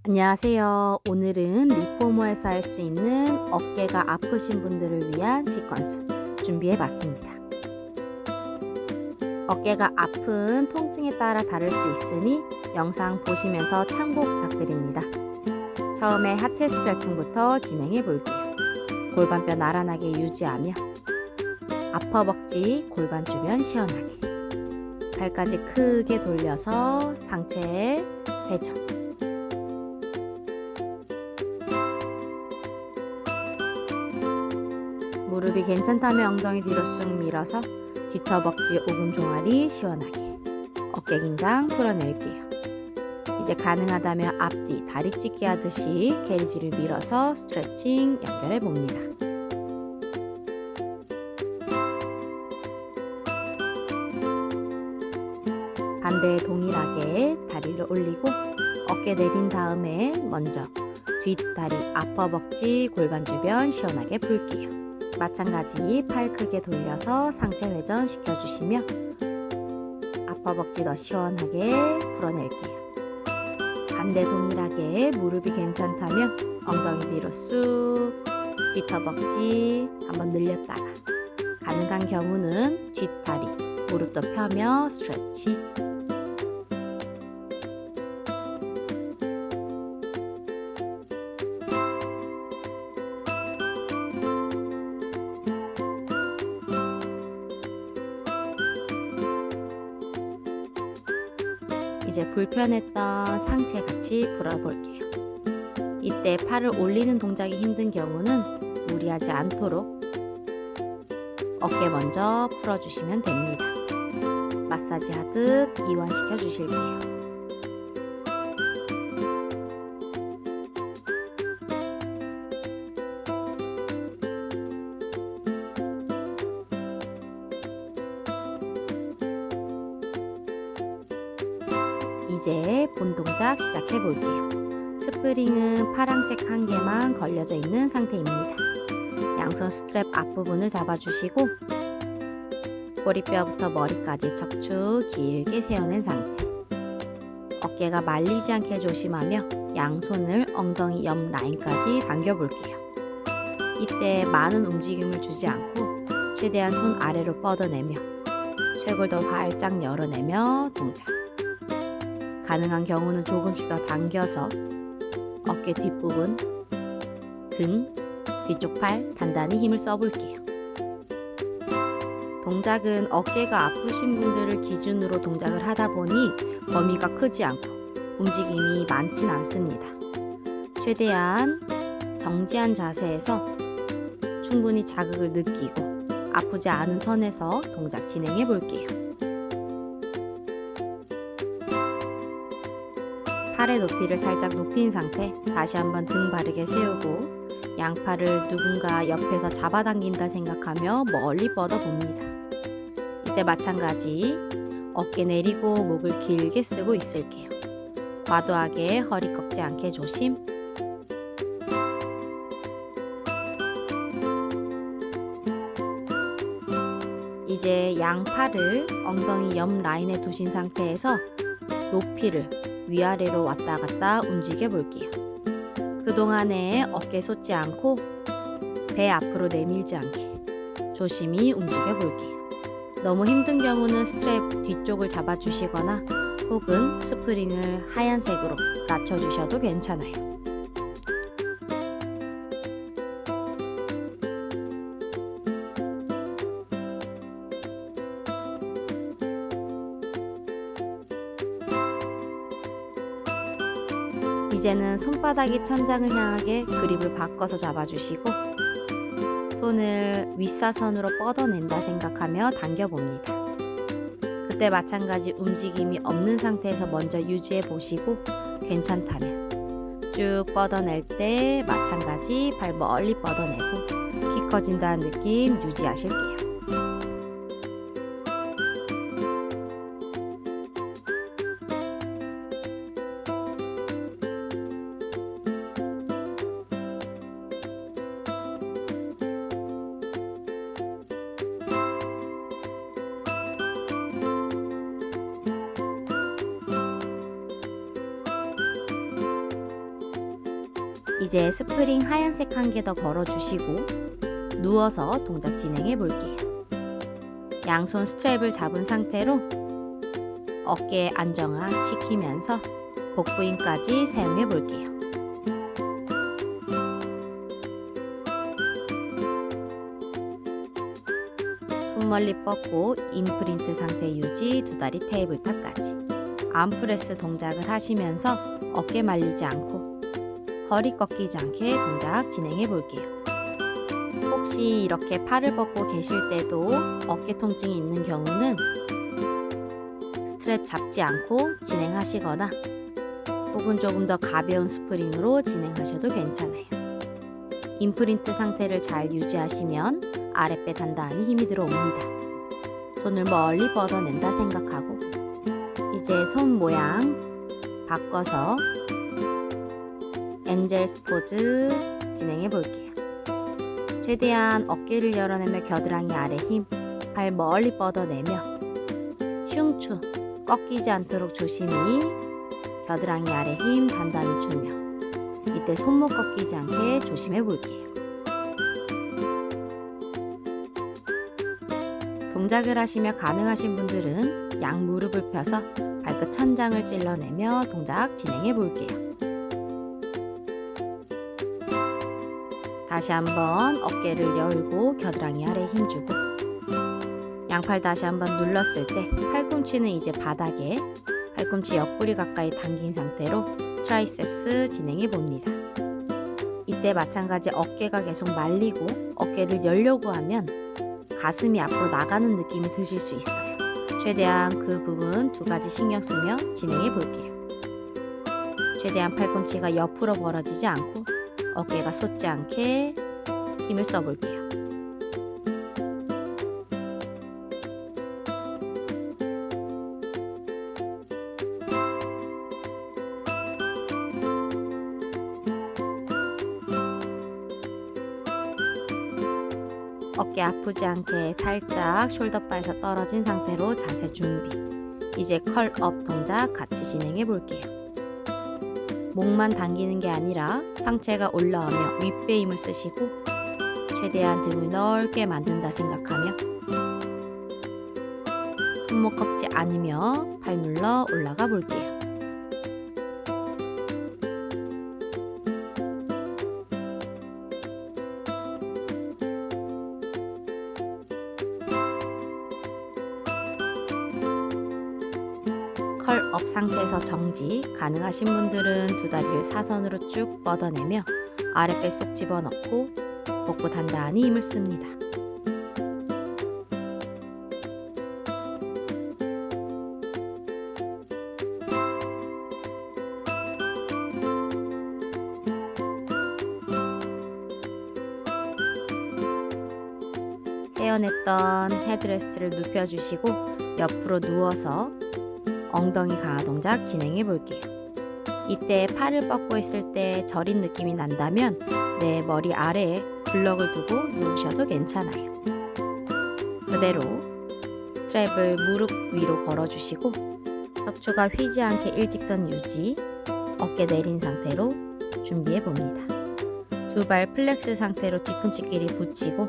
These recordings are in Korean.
안녕하세요. 오늘은 리포머에서 할 수 있는 어깨가 아프신 분들을 위한 시퀀스 준비해 봤습니다. 어깨가 아픈 통증에 따라 다를 수 있으니 영상 보시면서 참고 부탁드립니다. 처음에 하체 스트레칭부터 진행해 볼게요. 골반뼈 나란하게 유지하며 앞허벅지 골반 주변 시원하게, 발까지 크게 돌려서 상체에 회전. 무릎이 괜찮다면 엉덩이 뒤로 쑥 밀어서 뒷허벅지 오금 종아리 시원하게, 어깨 긴장 풀어낼게요. 이제 가능하다면 앞뒤 다리 찢기 하듯이 게이지를 밀어서 스트레칭 연결해 봅니다. 반대에 동일하게 다리를 올리고 어깨 내린 다음에 먼저 뒷다리 앞허벅지 골반 주변 시원하게 풀게요. 마찬가지 팔 크게 돌려서 상체 회전 시켜주시며 앞허벅지 더 시원하게 풀어낼게요. 반대 동일하게 무릎이 괜찮다면 엉덩이 뒤로 쑥, 뒷허벅지 한번 늘렸다가, 가능한 경우는 뒷다리 무릎도 펴며 스트레치. 이제 불편했던 상체 같이 풀어볼게요. 이때 팔을 올리는 동작이 힘든 경우는 무리하지 않도록 어깨 먼저 풀어주시면 됩니다. 마사지 하듯 이완시켜 주실게요. 이제 본 동작 시작해 볼게요. 스프링은 파란색 한 개만 걸려져 있는 상태입니다. 양손 스트랩 앞부분을 잡아주시고 꼬리뼈부터 머리까지 척추 길게 세워낸 상태. 어깨가 말리지 않게 조심하며 양손을 엉덩이 옆 라인까지 당겨 볼게요. 이때 많은 움직임을 주지 않고 최대한 손 아래로 뻗어내며 쇄골도 활짝 열어내며 동작. 가능한 경우는 조금씩 더 당겨서 어깨 뒷부분, 등, 뒤쪽 팔 단단히 힘을 써볼게요. 동작은 어깨가 아프신 분들을 기준으로 동작을 하다 보니 범위가 크지 않고 움직임이 많진 않습니다. 최대한 정지한 자세에서 충분히 자극을 느끼고 아프지 않은 선에서 동작 진행해 볼게요. 팔의 높이를 살짝 높인 상태, 다시 한번 등 바르게 세우고 양팔을 누군가 옆에서 잡아당긴다 생각하며 멀리 뻗어봅니다. 이때 마찬가지 어깨 내리고 목을 길게 쓰고 있을게요. 과도하게 허리 꺾지 않게 조심. 이제 양팔을 엉덩이 옆 라인에 두신 상태에서 높이를 위아래로 왔다 갔다 움직여 볼게요. 그동안에 어깨 솟지 않고 배 앞으로 내밀지 않게 조심히 움직여 볼게요. 너무 힘든 경우는 스트랩 뒤쪽을 잡아주시거나 혹은 스프링을 하얀색으로 낮춰주셔도 괜찮아요. 이제는 손바닥이 천장을 향하게 그립을 바꿔서 잡아주시고 손을 윗사선으로 뻗어낸다 생각하며 당겨봅니다. 그때 마찬가지 움직임이 없는 상태에서 먼저 유지해 보시고 괜찮다면 쭉 뻗어낼 때 마찬가지 발 멀리 뻗어내고 키 커진다는 느낌 유지하실게요. 이제 스프링 하얀색 한 개 더 걸어주시고 누워서 동작 진행해 볼게요. 양손 스트랩을 잡은 상태로 어깨 안정화 시키면서 복부 힘까지 사용해 볼게요. 손 멀리 뻗고 임프린트 상태 유지, 두 다리 테이블탑까지. 암프레스 동작을 하시면서 어깨 말리지 않고 허리 꺾이지 않게 동작 진행해 볼게요. 혹시 이렇게 팔을 뻗고 계실 때도 어깨 통증이 있는 경우는 스트랩 잡지 않고 진행하시거나 혹은 조금 더 가벼운 스프링으로 진행하셔도 괜찮아요. 임프린트 상태를 잘 유지하시면 아랫배 단단히 힘이 들어옵니다. 손을 멀리 뻗어낸다 생각하고 이제 손 모양 바꿔서 엔젤스 포즈 진행해 볼게요. 최대한 어깨를 열어내며 겨드랑이 아래 힘, 발 멀리 뻗어내며 흉추 꺾이지 않도록 조심히 겨드랑이 아래 힘 단단히 주며 이때 손목 꺾이지 않게 조심해 볼게요. 동작을 하시며 가능하신 분들은 양 무릎을 펴서 발끝 천장을 찔러내며 동작 진행해 볼게요. 다시 한번 어깨를 열고 겨드랑이 아래 힘주고 양팔 다시 한번 눌렀을 때 팔꿈치는 이제 바닥에 팔꿈치 옆구리 가까이 당긴 상태로 트라이셉스 진행해 봅니다. 이때 마찬가지 어깨가 계속 말리고 어깨를 열려고 하면 가슴이 앞으로 나가는 느낌이 드실 수 있어요. 최대한 그 부분 두 가지 신경 쓰며 진행해 볼게요. 최대한 팔꿈치가 옆으로 벌어지지 않고 어깨가 솟지 않게 힘을 써 볼게요. 어깨 아프지 않게 살짝 숄더바에서 떨어진 상태로 자세 준비. 이제 컬업 동작 같이 진행해 볼게요. 목만 당기는 게 아니라 상체가 올라오며 윗배 힘을 쓰시고 최대한 등을 넓게 만든다 생각하며 손목 꺾지 않으며 팔 눌러 올라가 볼게요. 컬업 상태에서 정지, 가능하신 분들은 두 다리를 사선으로 쭉 뻗어내며 아랫배 쏙 집어넣고 복부 단단히 힘을 씁니다. 세워냈던 헤드레스트를 눕혀주시고 옆으로 누워서 엉덩이 강화 동작 진행해 볼게요. 이때 팔을 뻗고 있을 때 저린 느낌이 난다면 내 머리 아래에 블럭을 두고 누우셔도 괜찮아요. 그대로 스트랩을 무릎 위로 걸어주시고 척추가 휘지 않게 일직선 유지, 어깨 내린 상태로 준비해 봅니다. 두 발 플렉스 상태로 뒤꿈치끼리 붙이고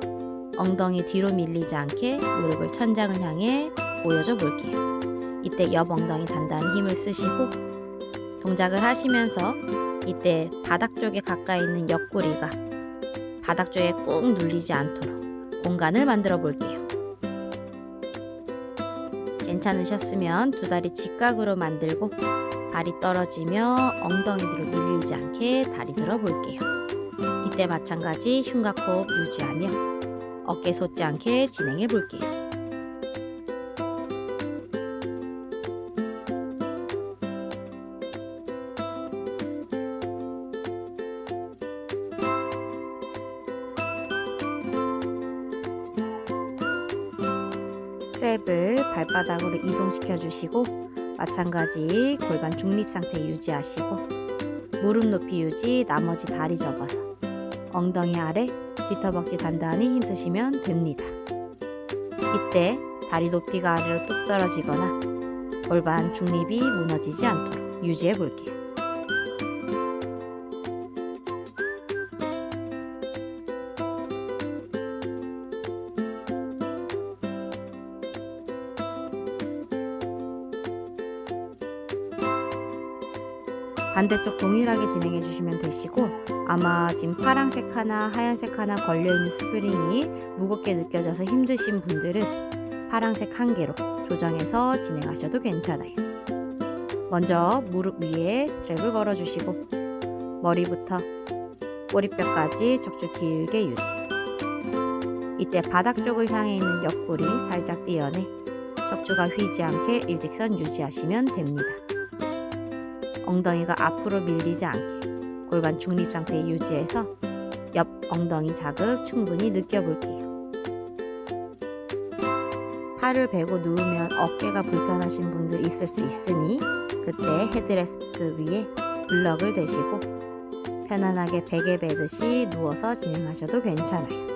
엉덩이 뒤로 밀리지 않게 무릎을 천장을 향해 보여줘 볼게요. 이때 옆 엉덩이 단단히 힘을 쓰시고 동작을 하시면서 이때 바닥 쪽에 가까이 있는 옆구리가 바닥 쪽에 꾹 눌리지 않도록 공간을 만들어 볼게요. 괜찮으셨으면 두 다리 직각으로 만들고 발이 떨어지며 엉덩이 뒤로 밀리지 않게 다리 들어 볼게요. 이때 마찬가지 흉곽호흡 유지하며 어깨 솟지 않게 진행해 볼게요. 스트랩을 발바닥으로 이동시켜 주시고 마찬가지 골반 중립 상태 유지하시고 무릎 높이 유지, 나머지 다리 접어서 엉덩이 아래 뒤터벅지 단단히 힘쓰시면 됩니다. 이때 다리 높이가 아래로 뚝 떨어지거나 골반 중립이 무너지지 않도록 유지해 볼게요. 반대쪽 동일하게 진행해 주시면 되시고, 아마 지금 파란색 하나 하얀색 하나 걸려있는 스프링이 무겁게 느껴져서 힘드신 분들은 파란색 한 개로 조정해서 진행하셔도 괜찮아요. 먼저 무릎 위에 스트랩을 걸어 주시고 머리부터 꼬리뼈까지 척추 길게 유지. 이때 바닥 쪽을 향해 있는 옆구리 살짝 띄어내 척추가 휘지 않게 일직선 유지하시면 됩니다. 엉덩이가 앞으로 밀리지 않게 골반 중립 상태 유지해서 옆 엉덩이 자극 충분히 느껴볼게요. 팔을 베고 누우면 어깨가 불편하신 분들 있을 수 있으니 그때 헤드레스트 위에 블럭을 대시고 편안하게 베개 베듯이 누워서 진행하셔도 괜찮아요.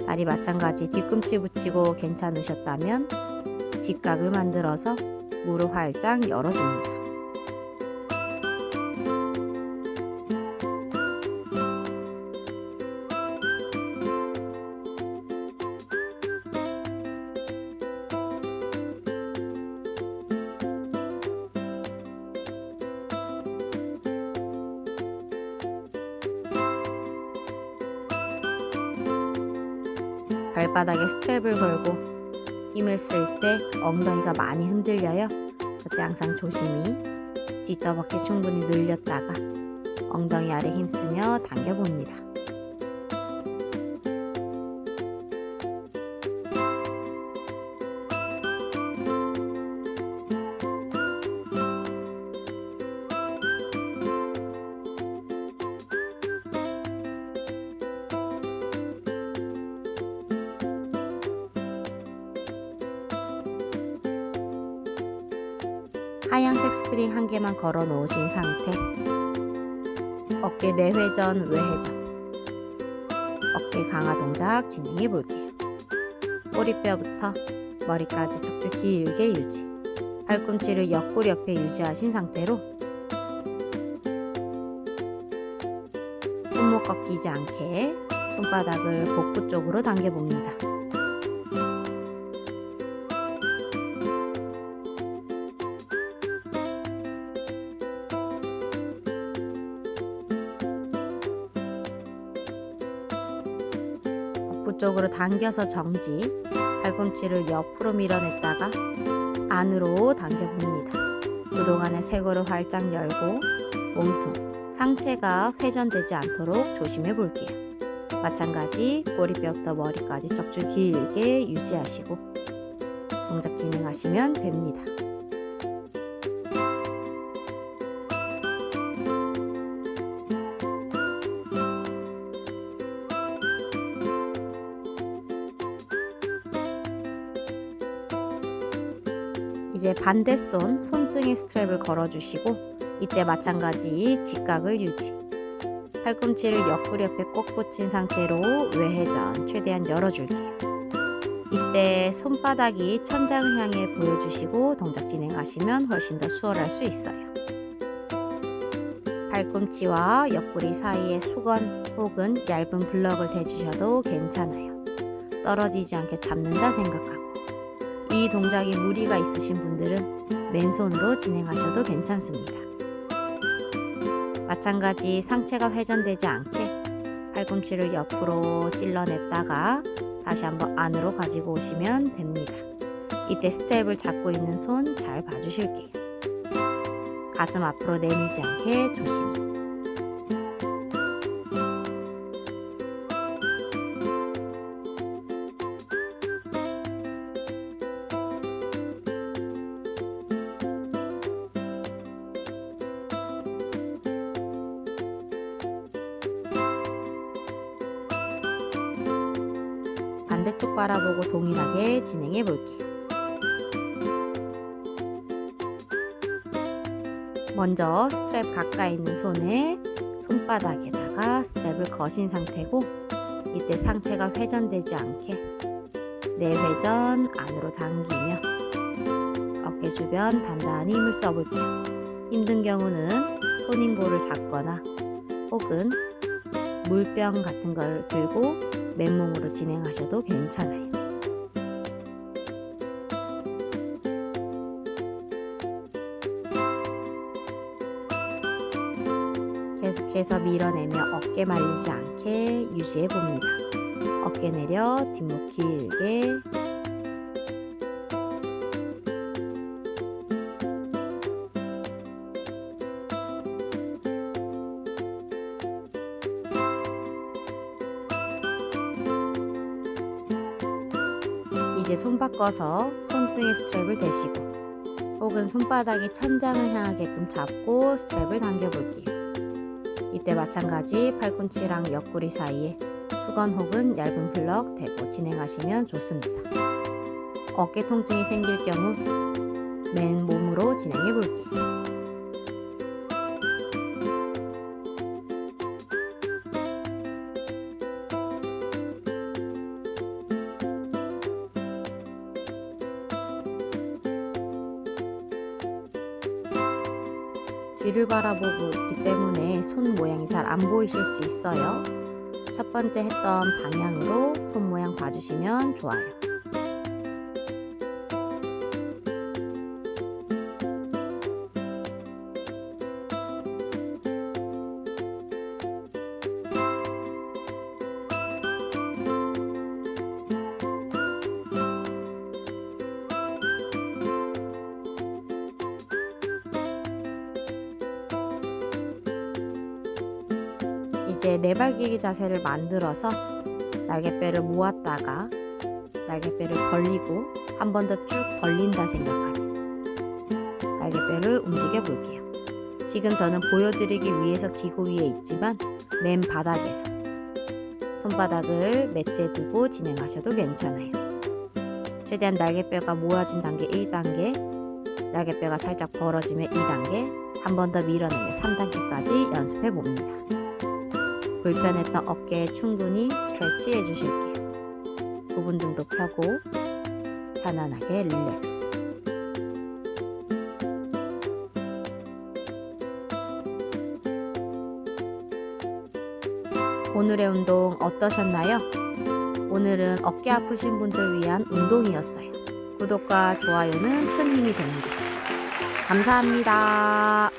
다리 마찬가지 뒤꿈치 붙이고 괜찮으셨다면 직각을 만들어서 무릎 활짝 열어줍니다. 발바닥에 스트랩을 걸고 힘을 쓸 때 엉덩이가 많이 흔들려요. 그때 항상 조심히 뒷더벅지 충분히 늘렸다가 엉덩이 아래 힘쓰며 당겨봅니다. 하얀색 스프링 한 개만 걸어 놓으신 상태, 어깨 내회전, 외회전, 어깨 강화 동작 진행해 볼게요. 꼬리뼈부터 머리까지 척추 길게 유지. 팔꿈치를 옆구리 옆에 유지하신 상태로 손목 꺾이지 않게 손바닥을 복부 쪽으로 당겨봅니다. 복부 쪽으로 당겨서 정지, 팔꿈치를 옆으로 밀어냈다가 안으로 당겨봅니다. 그동안의 쇄골을 활짝 열고 몸통, 상체가 회전되지 않도록 조심해 볼게요. 마찬가지 꼬리뼈부터 머리까지 척추 길게 유지하시고 동작 진행하시면 됩니다. 이제 반대손 손등에 스트랩을 걸어주시고 이때 마찬가지 직각을 유지. 팔꿈치를 옆구리 옆에 꼭 붙인 상태로 외회전 최대한 열어줄게요. 이때 손바닥이 천장을 향해 보여주시고 동작 진행하시면 훨씬 더 수월할 수 있어요. 팔꿈치와 옆구리 사이에 수건 혹은 얇은 블럭을 대주셔도 괜찮아요. 떨어지지 않게 잡는다 생각하고, 이 동작이 무리가 있으신 분들은 맨손으로 진행하셔도 괜찮습니다. 마찬가지 상체가 회전되지 않게 팔꿈치를 옆으로 찔러냈다가 다시 한번 안으로 가지고 오시면 됩니다. 이때 스트랩을 잡고 있는 손 잘 봐주실게요. 가슴 앞으로 내밀지 않게 조심히. 반대쪽 바라보고 동일하게 진행해 볼게요. 먼저 스트랩 가까이 있는 손에 손바닥에다가 스트랩을 거신 상태고, 이때 상체가 회전되지 않게 내회전 안으로 당기며 어깨 주변 단단히 힘을 써볼게요. 힘든 경우는 토닝볼을 잡거나 혹은 물병 같은 걸 들고 맨몸으로 진행하셔도 괜찮아요. 계속해서 밀어내며 어깨 말리지 않게 유지해 봅니다. 어깨 내려 뒷목 길게. 이제 손 바꿔서 손등에 스트랩을 대시고 혹은 손바닥이 천장을 향하게끔 잡고 스트랩을 당겨볼게요. 이때 마찬가지 팔꿈치랑 옆구리 사이에 수건 혹은 얇은 플럭 대고 진행하시면 좋습니다. 어깨 통증이 생길 경우 맨몸으로 진행해 볼게요. 뒤를 바라보고 있기 때문에 손 모양이 잘 안 보이실 수 있어요. 첫 번째 했던 방향으로 손 모양 봐주시면 좋아요. 이제 네발기기 자세를 만들어서 날개뼈를 모았다가 날개뼈를 벌리고 한 번 더 쭉 벌린다 생각하며 날개뼈를 움직여 볼게요. 지금 저는 보여드리기 위해서 기구 위에 있지만 맨 바닥에서 손바닥을 매트에 두고 진행하셔도 괜찮아요. 최대한 날개뼈가 모아진 단계 1단계, 날개뼈가 살짝 벌어지면 2단계, 한 번 더 밀어내며 3단계까지 연습해 봅니다. 불편했던 어깨에 충분히 스트레치 해주실게요. 부분 등도 펴고 편안하게 릴렉스. 오늘의 운동 어떠셨나요? 오늘은 어깨 아프신 분들 위한 운동이었어요. 구독과 좋아요는 큰 힘이 됩니다. 감사합니다.